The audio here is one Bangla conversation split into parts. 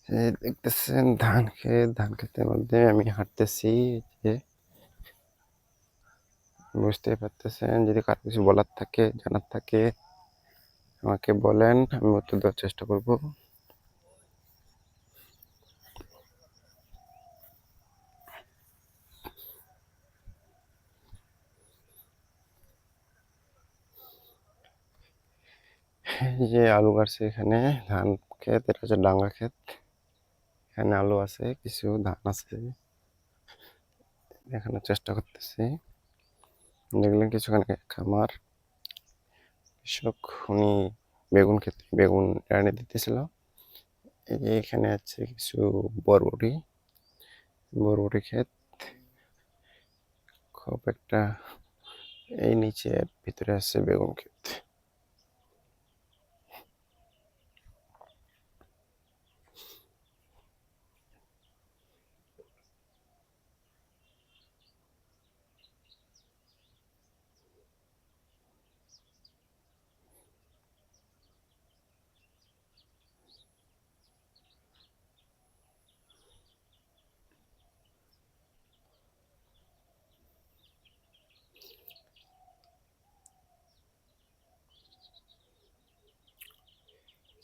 এই দেখতেছেন ধান ক্ষেত, ধান ক্ষেতের মধ্যে আমি হাঁটতেছি। যে বুঝতে পারতেছেন, যদি কারো কিছু বলার থাকে, জানার থাকে আমাকে বলেন, আমি উত্তর দেওয়ার চেষ্টা করব। এই যে আলু গাছে, এখানে ধান ক্ষেত, এটা হচ্ছে ডাঙ্গা ক্ষেত। এখানে আলু আছে, কিছু ধান আছে, দেখানোর চেষ্টা করতেছি। দেখলেন কিছুখানি খামার, কৃষক উনি বেগুন ক্ষেতে বেগুন এনে দিতেছিল। এই যে এখানে আছে কিছু বরবটি, বরবটি ক্ষেত। খুব একটা এই নিচে ভিতরে আছে বেগুন ক্ষেত।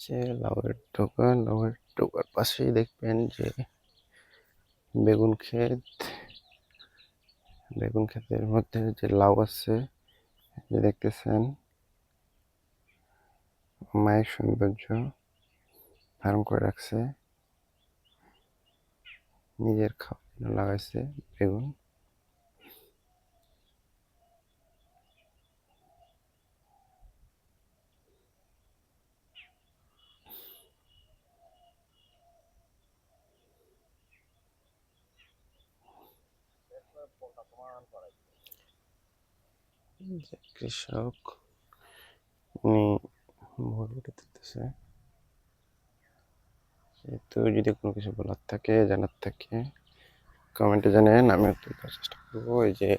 যে লাউয়ের দোকান, লাউয়ের দোকান পাশেই দেখবেন যে বেগুন ক্ষেত। বেগুন ক্ষেতের মধ্যে যে লাউ আছে, যে দেখতেছেন মায়ের সৌন্দর্য ধারণ করে রাখছে, নিজের খাওয়ার জন্য লাগাইছে বেগুন। যে কৃষক উনি বরবটি তুলতেছে। সেহেতু যদি কোনো কিছু বলার থাকে, জানার থাকে, কমেন্টে জানেন, আমি উত্তর দেওয়ার চেষ্টা করবো। এই যে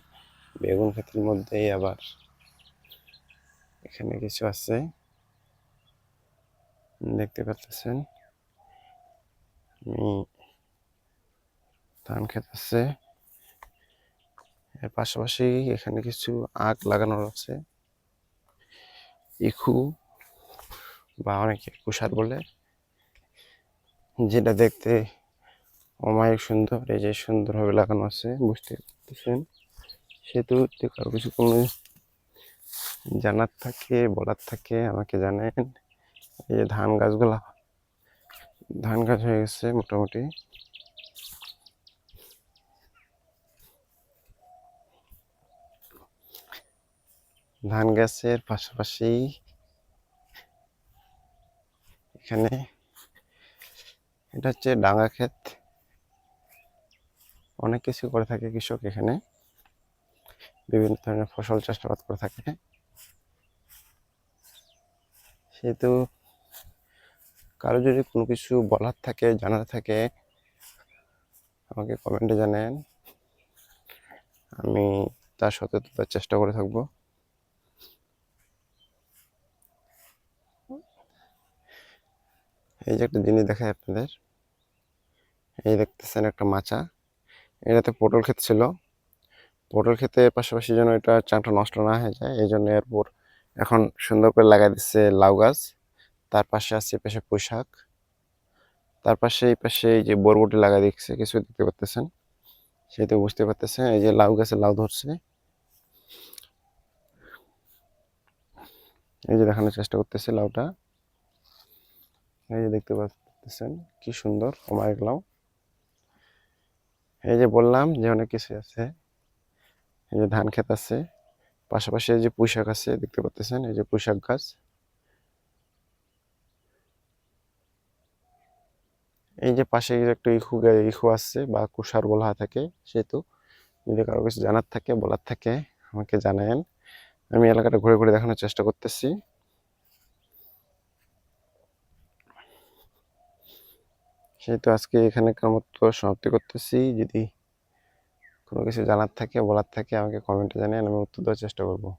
বেগুন ক্ষেতের মধ্যেই আবার এখানে কিছু আছে, দেখতে পাচ্ছেন। ধান ক্ষেত আছে, এর পাশাপাশি এখানে কিছু আখ লাগানো আছে, ইখু বা অনেকে কুষার বলে, যেটা দেখতে অমায়িক সুন্দর। এই যে সুন্দরভাবে লাগানো আছে, বুঝতে পারতেছেন। সেহেতু কারো কিছু কোনো জানার থাকে, বলার থাকে, আমাকে জানেন। এই যে ধান গাছগুলা, ধান গাছ হয়ে গেছে মোটামুটি। ধান গাছের পাশাপাশি এখানে এটা হচ্ছে ডাঙ্গা ক্ষেত। অনেক কিছু করে থাকে কৃষক এখানে, বিভিন্ন ধরনের ফসল চাষাবাদ করে থাকে। সেহেতু কারো যদি কোনো কিছু বলার থাকে, জানার থাকে, আমাকে কমেন্টে জানেন, আমি তার সততার চেষ্টা করে থাকবো। এই যে একটা জিনিস দেখায় আপনাদের, এই দেখতেছেন একটা মাচা, এটাতে পটল ক্ষেত ছিল। পটল ক্ষেতের পাশাপাশি যেন এটা চাংটা নষ্ট না হয়ে যায়, এই জন্য এরপর এখন সুন্দর করে লাগাই দিচ্ছে লাউ গাছ। তার পাশে আছে পাশে পুঁই শাক, তার পাশে এই পাশে এই যে বরবটি লাগাই দিচ্ছে, কিছু দেখতে পাচ্তেছেন। সেহেতু বুঝতে পারতেছেন এই যে লাউ গাছে লাউ ধরছে। এই যে দেখানোর চেষ্টা করতেছে লাউটা, এই যে দেখতে পাচ্ছেন কি সুন্দর অমায়িক লাউ। এই যে বললাম যে অনেক কিছু আছে, এই যে ধান ক্ষেত আছে, পাশাপাশি এই যে পুঁই শাক আছে, দেখতে পাচ্ছেন এই যে পুঁই শাক গাছ। এই যে পাশে একটা ইখু আছে বা কুষার বলা হয়ে থাকে। সেহেতু যদি কারো কিছু জানার থাকে, বলার থাকে, আমাকে জানায়েন। আমি এলাকাটা ঘুরে ঘুরে দেখানোর চেষ্টা করতেছি। সেহেতু আজকে এখানকার মতো সমাপ্তি করতেছি। যদি কোনো কিছু জানার থাকে, বলার থাকে, আমাকে কমেন্টে জানান, আমি উত্তর দেওয়ার চেষ্টা করবো।